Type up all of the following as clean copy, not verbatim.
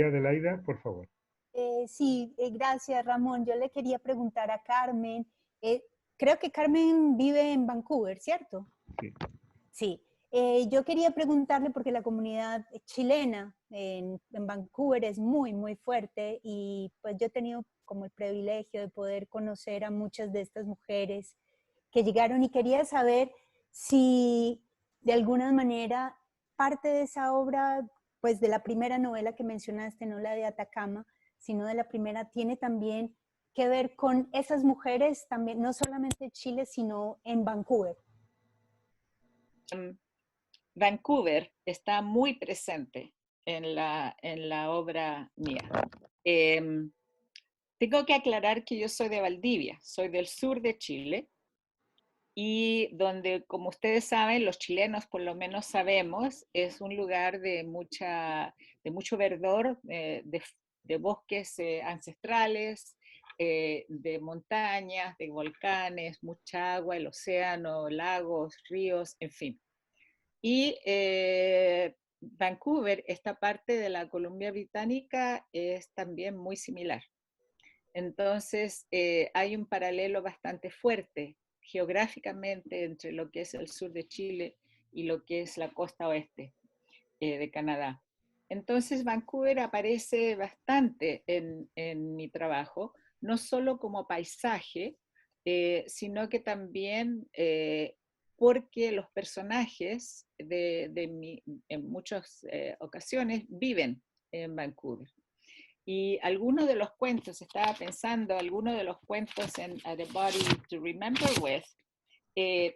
María Adelaida, por favor. Sí, gracias Ramón. Yo le quería preguntar a Carmen, eh, creo que Carmen vive en Vancouver, ¿cierto? Sí. Sí, yo quería preguntarle porque la comunidad chilena en Vancouver es muy, muy fuerte y pues yo he tenido como el privilegio de poder conocer a muchas de estas mujeres que llegaron y quería saber si de alguna manera parte de esa obra, pues de la primera novela que mencionaste, no la de Atacama, sino de la primera, tiene también que ver con esas mujeres también, no solamente en Chile, sino en Vancouver. Vancouver está muy presente en la obra mía. Tengo que aclarar que yo soy de Valdivia, soy del sur de Chile, y donde, como ustedes saben, los chilenos por lo menos sabemos, es un lugar de mucho verdor, de bosques ancestrales, de montañas, de volcanes, mucha agua, el océano, lagos, ríos, en fin. Y Vancouver, esta parte de la Columbia Británica, es también muy similar. Entonces, hay un paralelo bastante fuerte geográficamente entre lo que es el sur de Chile y lo que es la costa oeste de Canadá. Entonces, Vancouver aparece bastante en mi trabajo, no solo como paisaje, sino que también porque los personajes en muchas ocasiones viven en Vancouver. Y algunos de los cuentos, estaba pensando, algunos de los cuentos en The Body to Remember With,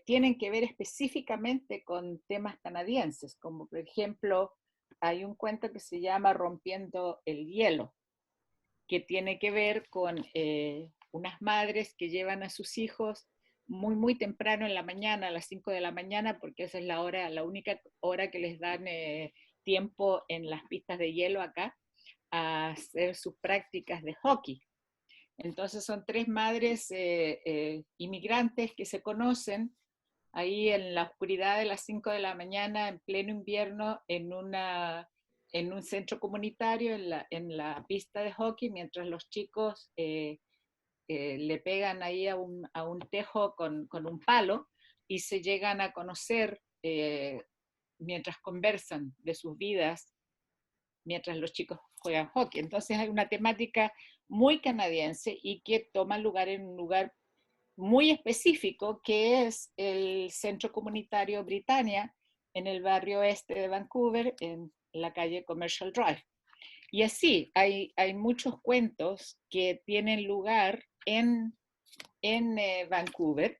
tienen que ver específicamente con temas canadienses, como por ejemplo, hay un cuento que se llama Rompiendo el hielo, que tiene que ver con unas madres que llevan a sus hijos muy, muy temprano en la mañana, a las 5 de la mañana, porque esa es la única hora que les dan tiempo en las pistas de hielo acá, a hacer sus prácticas de hockey. Entonces son tres madres inmigrantes que se conocen ahí en la oscuridad de las 5 de la mañana, en pleno invierno, en un centro comunitario, en la pista de hockey, mientras los chicos le pegan ahí a un tejo con un palo y se llegan a conocer mientras conversan de sus vidas, mientras los chicos juegan hockey. Entonces hay una temática muy canadiense y que toma lugar en un lugar muy específico, que es el Centro Comunitario Britannia, en el barrio este de Vancouver, en la calle Commercial Drive. Y así, hay muchos cuentos que tienen lugar en Vancouver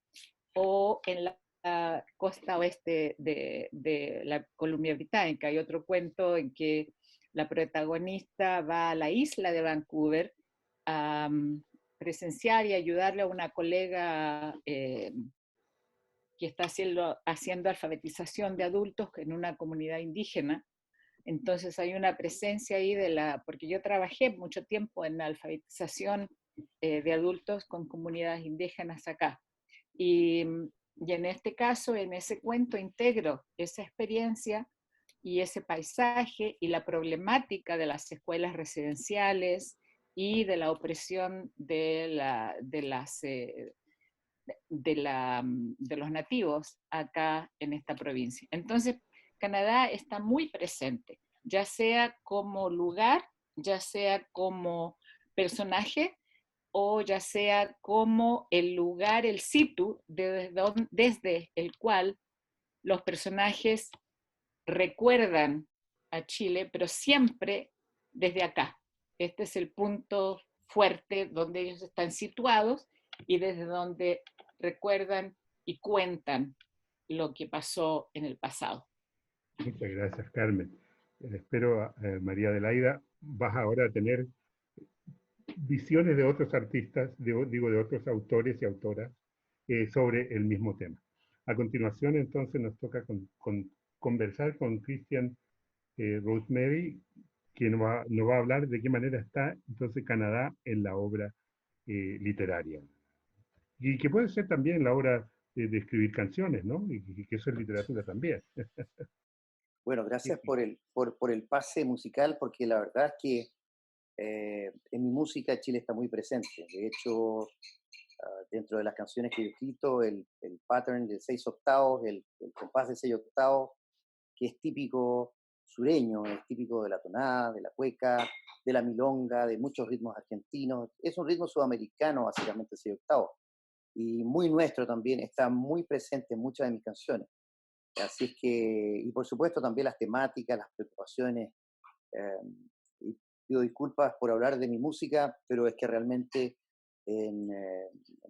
o en la costa oeste de la Columbia Británica. Hay otro cuento en que la protagonista va a la isla de Vancouver a presenciar y ayudarle a una colega que está haciendo alfabetización de adultos en una comunidad indígena. Entonces hay una presencia ahí porque yo trabajé mucho tiempo en la alfabetización de adultos con comunidades indígenas acá. Y en este caso, en ese cuento, integro esa experiencia y ese paisaje y la problemática de las escuelas residenciales y de la opresión de los nativos acá en esta provincia. Entonces, Canadá está muy presente, ya sea como lugar, ya sea como personaje, o ya sea como el lugar, el sitio desde el cual los personajes recuerdan a Chile, pero siempre desde acá. Este es el punto fuerte donde ellos están situados y desde donde recuerdan y cuentan lo que pasó en el pasado. Muchas gracias, Carmen. Espero, María Adelaida, vas ahora a tener visiones de otros artistas, digo, de otros autores y autoras sobre el mismo tema. A continuación, entonces, nos toca conversar con Christian Rosemary, quien nos va a hablar de qué manera está entonces Canadá en la obra literaria. Y que puede ser también la obra de escribir canciones, ¿no? Y que eso es literatura también. Bueno, gracias por el pase musical, porque la verdad es que En mi música Chile está muy presente. De hecho, dentro de las canciones que yo he escrito, el pattern de 6/8, el compás de 6/8, que es típico sureño, es típico de la tonada, de la cueca, de la milonga, de muchos ritmos argentinos. Es un ritmo sudamericano, básicamente, 6/8. Y muy nuestro también, está muy presente en muchas de mis canciones. Así es que, y por supuesto también las temáticas, las preocupaciones. Y pido disculpas por hablar de mi música, pero es que realmente en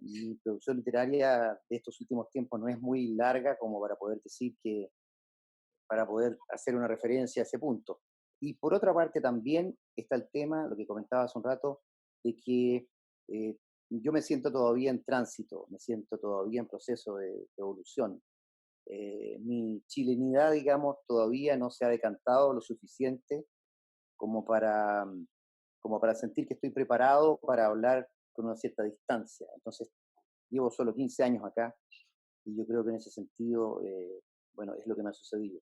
mi producción literaria de estos últimos tiempos no es muy larga como para poder decir que, para poder hacer una referencia a ese punto. Y por otra parte también está el tema, lo que comentaba hace un rato, de que yo me siento todavía en tránsito, me siento todavía en proceso de evolución. Mi chilenidad, digamos, todavía no se ha decantado lo suficiente como para sentir que estoy preparado para hablar con una cierta distancia. Entonces, llevo solo 15 años acá y yo creo que en ese sentido, bueno, es lo que me ha sucedido.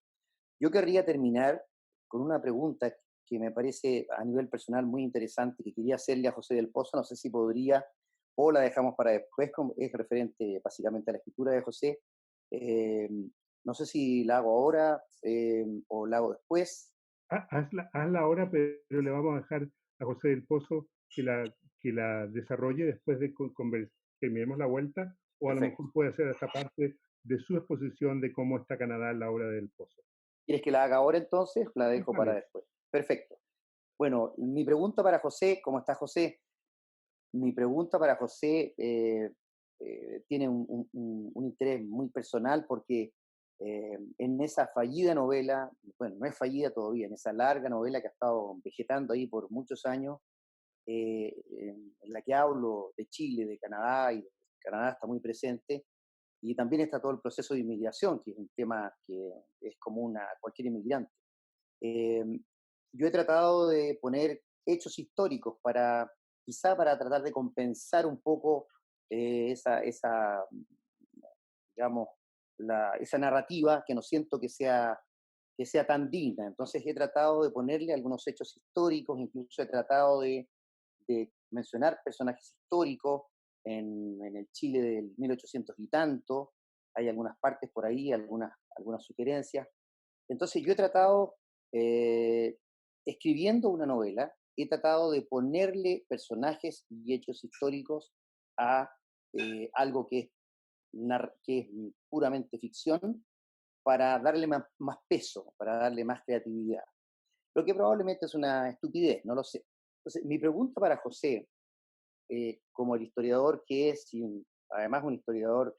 Yo querría terminar con una pregunta que me parece a nivel personal muy interesante, que quería hacerle a José del Pozo, no sé si podría, o la dejamos para después, es referente básicamente a la escritura de José. No sé si la hago ahora o la hago después. Hazla ahora, pero le vamos a dejar a José del Pozo que la desarrolle después de terminemos la vuelta, o a lo Perfecto. mejor puede hacer esta parte de su exposición de cómo está Canadá en la obra del Pozo. ¿Quieres que la haga ahora entonces? La dejo para Vale. después. Perfecto. Bueno, mi pregunta para José, ¿cómo está José? Mi pregunta para José tiene un interés muy personal porque en esa fallida novela, bueno, no es fallida todavía, en esa larga novela que ha estado vegetando ahí por muchos años, en la que hablo de Chile, de Canadá, y Canadá está muy presente, y también está todo el proceso de inmigración, que es un tema que es común a cualquier inmigrante. Yo he tratado de poner hechos históricos quizá para tratar de compensar un poco digamos, esa narrativa que no siento que sea tan digna. Entonces he tratado de ponerle algunos hechos históricos, incluso he tratado de mencionar personajes históricos en el Chile del 1800 y tanto. Hay algunas partes por ahí, algunas sugerencias. Entonces yo he tratado, escribiendo una novela, he tratado de ponerle personajes y hechos históricos a algo que es puramente ficción, para darle más peso, para darle más creatividad. Lo que probablemente es una estupidez, no lo sé. Entonces, mi pregunta para José, como el historiador que es, y además un historiador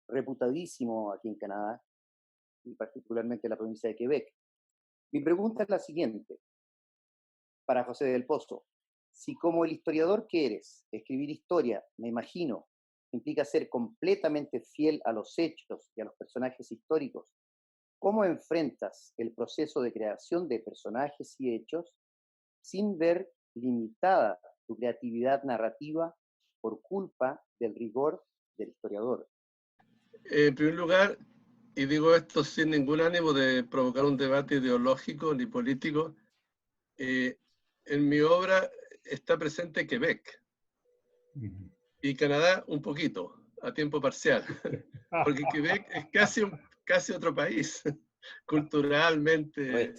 reputadísimo aquí en Canadá, y particularmente en la provincia de Quebec, mi pregunta es la siguiente, para José del Pozo. Si como el historiador que eres, escribir historia, me imagino, implica ser completamente fiel a los hechos y a los personajes históricos, ¿cómo enfrentas el proceso de creación de personajes y hechos sin ver limitada tu creatividad narrativa por culpa del rigor del historiador? En primer lugar, y digo esto sin ningún ánimo de provocar un debate ideológico ni político, en mi obra está presente Quebec y Canadá un poquito, a tiempo parcial, porque Quebec es casi otro país, culturalmente,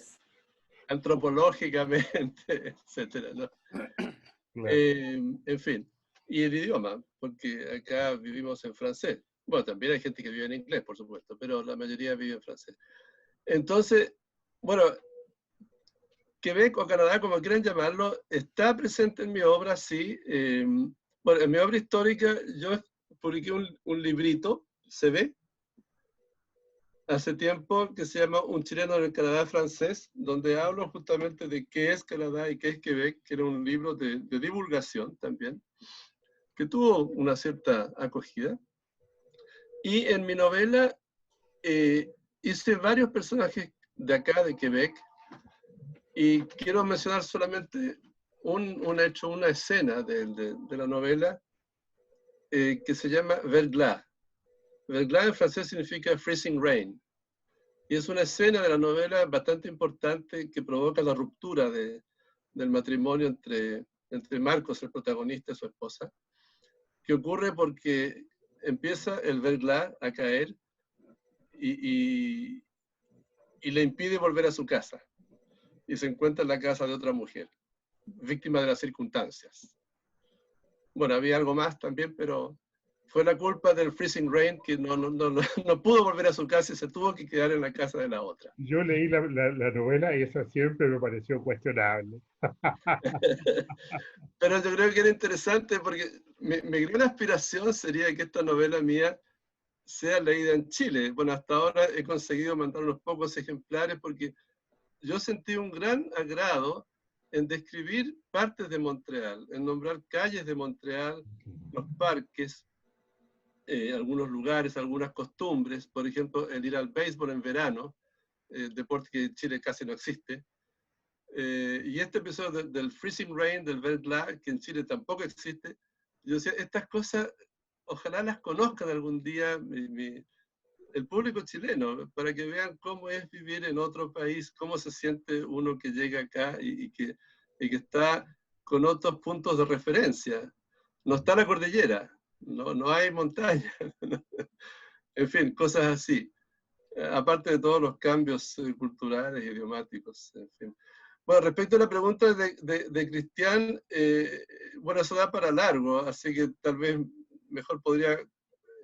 antropológicamente, etcétera, ¿no? Claro. En fin, y el idioma, porque acá vivimos en francés. Bueno, también hay gente que vive en inglés, por supuesto, pero la mayoría vive en francés. Entonces, bueno, Quebec o Canadá, como quieran llamarlo, está presente en mi obra, sí. Bueno, en mi obra histórica yo publiqué un librito, se ve, hace tiempo, que se llama Un chileno en el Canadá francés, donde hablo justamente de qué es Canadá y qué es Quebec, que era un libro de divulgación también, que tuvo una cierta acogida. Y en mi novela hice varios personajes de acá, de Quebec, y quiero mencionar solamente un hecho, una escena de la novela que se llama Verglas. Verglas en francés significa freezing rain. Y es una escena de la novela bastante importante que provoca la ruptura del matrimonio entre entre Marcos, el protagonista, y su esposa, que ocurre porque empieza el verglas a caer y le impide volver a su casa. Y se encuentra en la casa de otra mujer, víctima de las circunstancias. Bueno, había algo más también, pero fue la culpa del freezing rain que no pudo volver a su casa y se tuvo que quedar en la casa de la otra. Yo leí la novela y eso siempre me pareció cuestionable. Pero yo creo que era interesante porque mi gran aspiración sería que esta novela mía sea leída en Chile. Bueno, hasta ahora he conseguido mandar unos pocos ejemplares porque yo sentí un gran agrado en describir partes de Montreal, en nombrar calles de Montreal, los parques, algunos lugares, algunas costumbres, por ejemplo, el ir al béisbol en verano, deporte que en Chile casi no existe. Y este episodio del freezing rain, del verglas, que en Chile tampoco existe, yo decía, estas cosas, ojalá las conozcan algún día el público chileno, para que vean cómo es vivir en otro país, cómo se siente uno que llega acá y que está con otros puntos de referencia. No está la cordillera, no hay montaña, en fin, cosas así. Aparte de todos los cambios culturales, idiomáticos, en fin. Bueno, respecto a la pregunta de Cristian, bueno, eso da para largo, así que tal vez mejor podría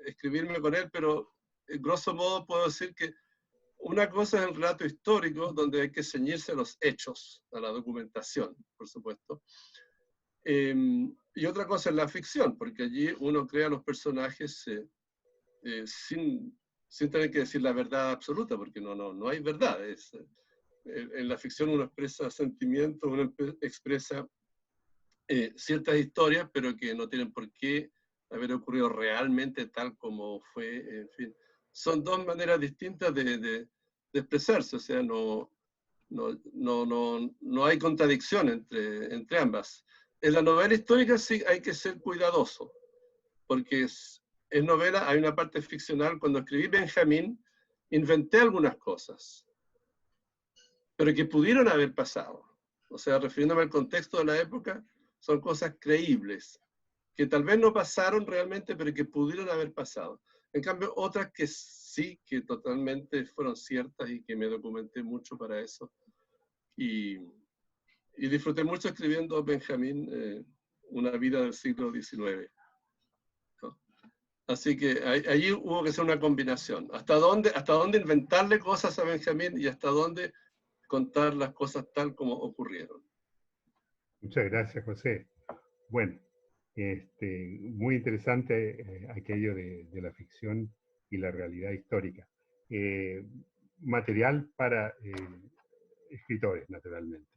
escribirme con él, pero grosso modo puedo decir que una cosa es el relato histórico, donde hay que ceñirse a los hechos, a la documentación, por supuesto. Y otra cosa es la ficción, porque allí uno crea los personajes sin tener que decir la verdad absoluta, porque no hay verdad. En la ficción uno expresa sentimientos, uno expresa ciertas historias, pero que no tienen por qué haber ocurrido realmente tal como fue, en fin. Son dos maneras distintas de expresarse, o sea, no hay contradicción entre ambas. En la novela histórica sí hay que ser cuidadoso, porque es novela, hay una parte ficcional. Cuando escribí Benjamín, inventé algunas cosas, pero que pudieron haber pasado. O sea, refiriéndome al contexto de la época, son cosas creíbles, que tal vez no pasaron realmente, pero que pudieron haber pasado. En cambio, otras que sí, que totalmente fueron ciertas y que me documenté mucho para eso. Y disfruté mucho escribiendo Benjamín, una vida del siglo XIX. ¿No? Así que allí hubo que hacer una combinación. ¿Hasta dónde inventarle cosas a Benjamín y hasta dónde contar las cosas tal como ocurrieron? Muchas gracias, José. Bueno, muy interesante aquello de la ficción y la realidad histórica. Material para escritores, naturalmente.